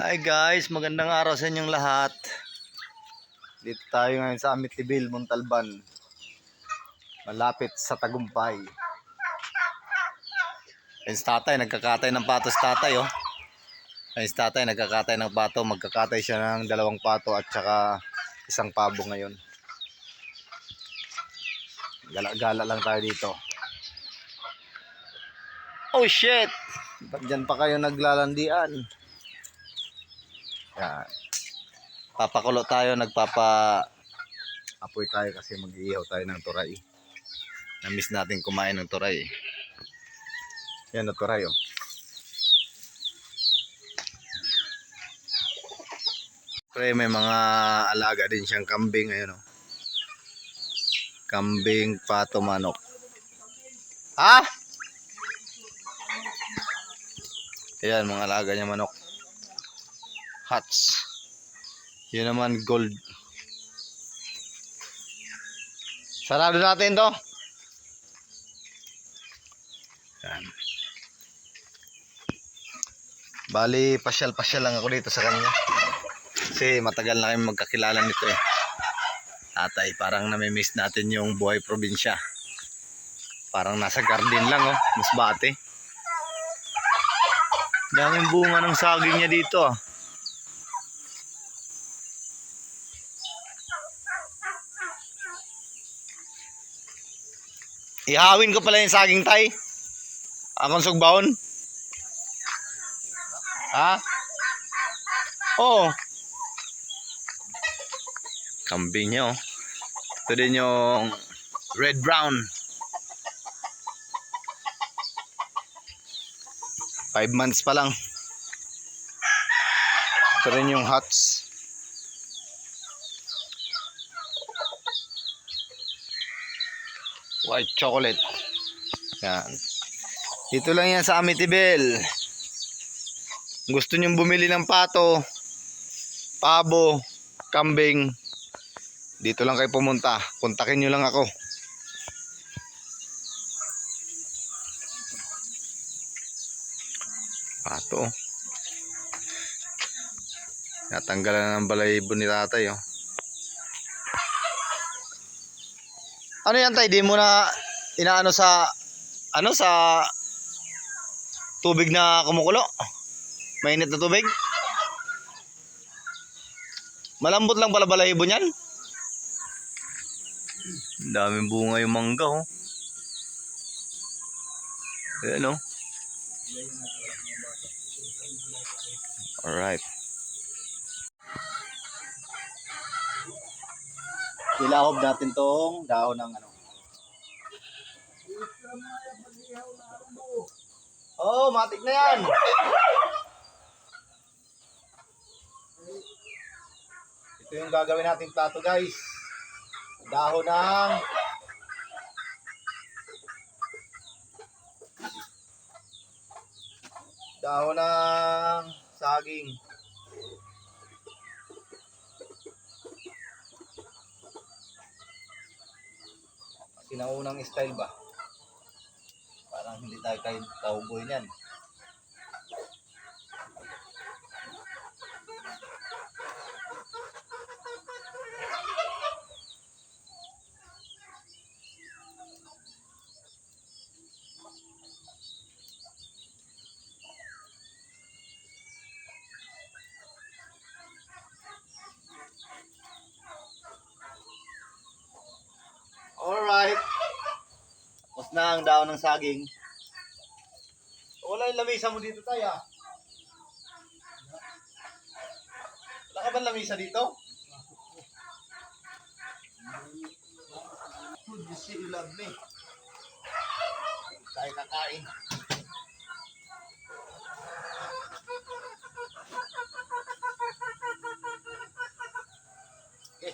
Hi guys, magandang araw sa inyong lahat. Dito tayo ngayon sa Amityville, Montalban. Malapit sa Tagumpay. Ayun si tatay, nagkakatay ng pato si tatay oh. Ayun si tatay, nagkakatay ng pato. Magkakatay siya ng 2 pato at saka 1 pabo ngayon. Gala-gala lang tayo dito. Oh shit! Ba't dyan pa kayo naglalandian? Yan. Papakulo tayo, apoy tayo kasi mag-iihaw tayo ng turay. Na-miss natin kumain ng turay. Yan na turay oh. Pre, may mga alaga din siyang kambing ayun oh. Kambing, pato, manok. Ha? Ayan mga alaga niya manok. Hats. Yun naman gold. Sarado natin to. Yan. Bali, pasyal-pasyal lang ako dito sa kanya. Kasi matagal na kami magkakilala nito eh. Tatay, parang nami-miss natin yung buhay probinsya. Parang nasa garden lang oh, Masbate. Daming bunga ng saging niya dito ah. Ihawin ko pala yung saging tay. Akong sugbaon. Ha? Oo. Kambing niya oh. Ito din yung red brown. 5 months pa lang. Ito rin yung huts. White chocolate. Yan. Dito lang yan sa Amityville. Gusto nyong bumili ng pato, pabo, kambing, dito lang kayo pumunta. Kontakin nyo lang ako. Pato. Natanggalan na ng balahibo ni tatay oh. Ano yan tay? Di mo na inaano sa sa tubig na kumukulo? Mainit na tubig? Malambot lang pala balahibo niyan. Daming bunga yung mangga oh. Ayan oh. Alright. Ilahob natin tong dahon ng ano. Oh, matik na yan. Ito yung gagawin nating plato guys. Dahon ng saging. Sinaunang style ba? Parang hindi tayo cowboy niyan. Alright. Tapos na ang dahon ng saging. Wala yung lamisa mo dito tayo ah. Wala ka ba lamisa dito? Food you say you love me. Tayo kakain. Okay.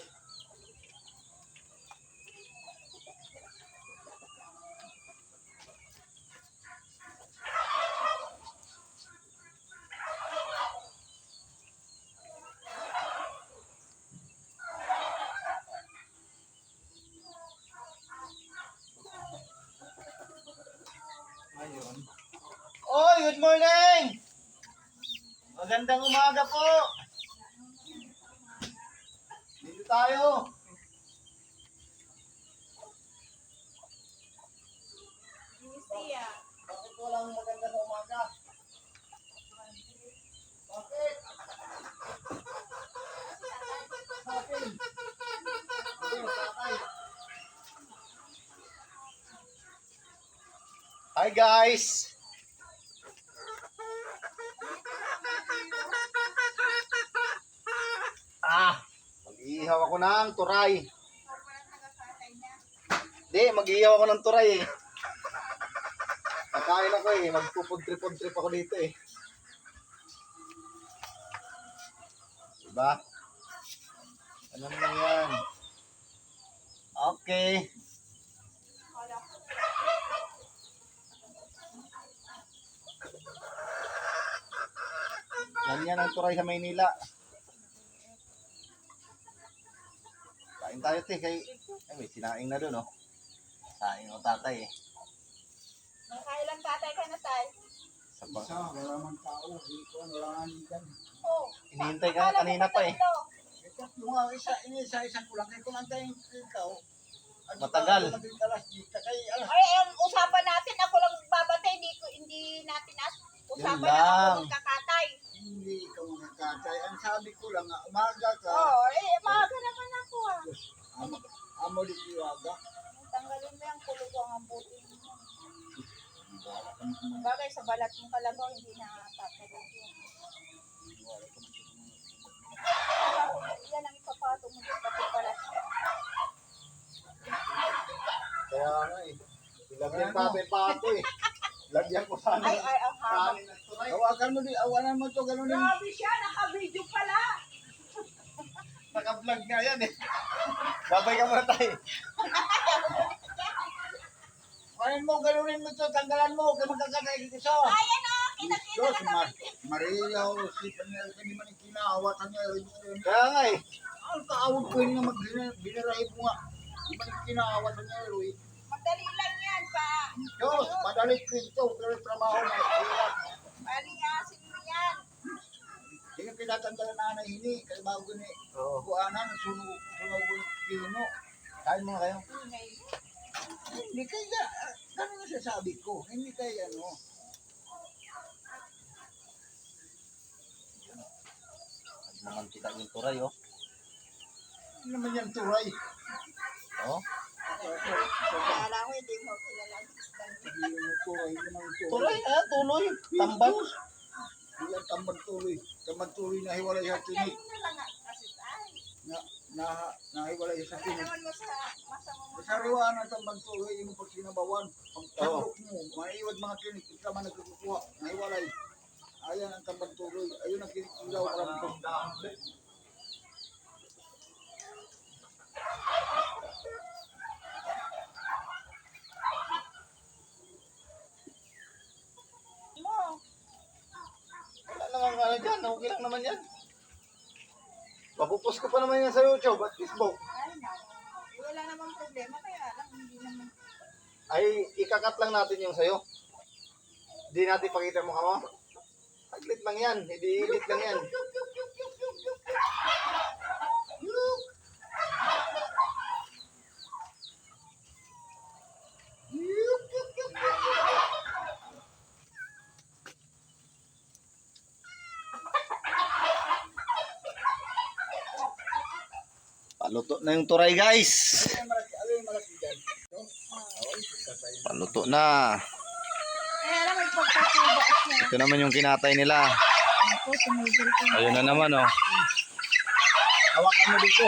Ayun. Oy, good morning! Magandang umaga po. Dito tayo. Bakit walang maganda sa umaga? Bakit? Bakit? Hi guys. Mag-iihaw ako ng turay. Hindi, mag-iihaw ako ng turay eh. Kakain ako eh. Magpupod-trip ako dito eh. Diba? Ano naman yan? Okay. Ganyan ang turay sa Maynila. Kain tayo te. Ay, may sinaing na doon oh. Saing o tatay eh. Nakailang tatay ka na, tay? Sa bang... Wala man tao, dito, wala nga dyan. Oo. Hinihintay ka kanina pa eh. Isa-isang kulang, kaya kung antayin ikaw, Matagal. Ay, ang usapan natin, ako lang babantay, hindi natin usapan na ako lang. magkakatay. Hindi ikaw makakatay. Ang sabi ko lang, umaga ka, Oo, maaga naman ako ah. amo di iwaga. Tanggalin mo yung kulugong ang buti mo. Bagay sa balat mong kalabaw, hindi na tatagal yun. Yan ang ipapato mo dito, pati pala siya. Kaya nga eh. Ilagyan pa pato eh. Lagyan ko sana. Ay, ang haba. Kanin at turay. Hawakan mo di, awanan mo to, ganun din. Grabe siya, naka-video pala. Naka-vlog nga yan eh. Babay ka muna tayo. Awanan mo, ganunin mo to, tanggalan mo, kaya magkakatay dito sa. Ayan o, kita-kita Diyos, na naman. Maria, si Panel, hindi man kinawatan niya. Kaya nga eh. Ang kaawag ko yun nga binirahe mo nga. Hindi man kinawatan niya, Roy. Madali lang yan pa. Diyos, madali Kristo, pero trabaho na hirap. Paliasin mo yan. Hindi ka pinatanggalan na hini, kaya bago ni Oo. kuanan, sunog pino. Kain muna kayo. Ingay. Hindi kaya, ganun ang sasabi ko, hindi kaya ano. Huwag naman kita yung turay oh. Ano naman yan turay? Oh. Kala ko hindi mo kilala. Hindi naman turay, hindi naman turay. Turay ah, tuloy. Tambal. Hindi yan tambang tuloy. Tambang tuloy na hiwalay sa tinik. Ano na lang kasi ay. Nahiwalay sa Wala tinik. naman mo sa masama mo. Sa riwaan ng tambang tuloy, yung pag sinabawan, pag tatok mo, maiiwad mga tinik, ikaw man nagkukuha, nahiwalay. Ayan ang tambang tuloy. Ayun ang kinikilaw parang ito. Mo. Wala naman ano dyan. Okay lang naman yan. Papupost ko pa naman yan sa YouTube at Facebook. Ay, naku. Wala namang problema kaya lang hindi naman. Ay, ikakat lang natin yung sayo. Hindi natin pakita mo mo. Saglit lang yan. Hindi-edit lang yan. Paluto na yung turay guys. Ano yung malaki dyan? Paluto na. Kaya lang may pagkakubas niya. Ito naman yung kinatay nila. Ako, tumigil ko. Ayun na naman oh. Hawakan mo dito.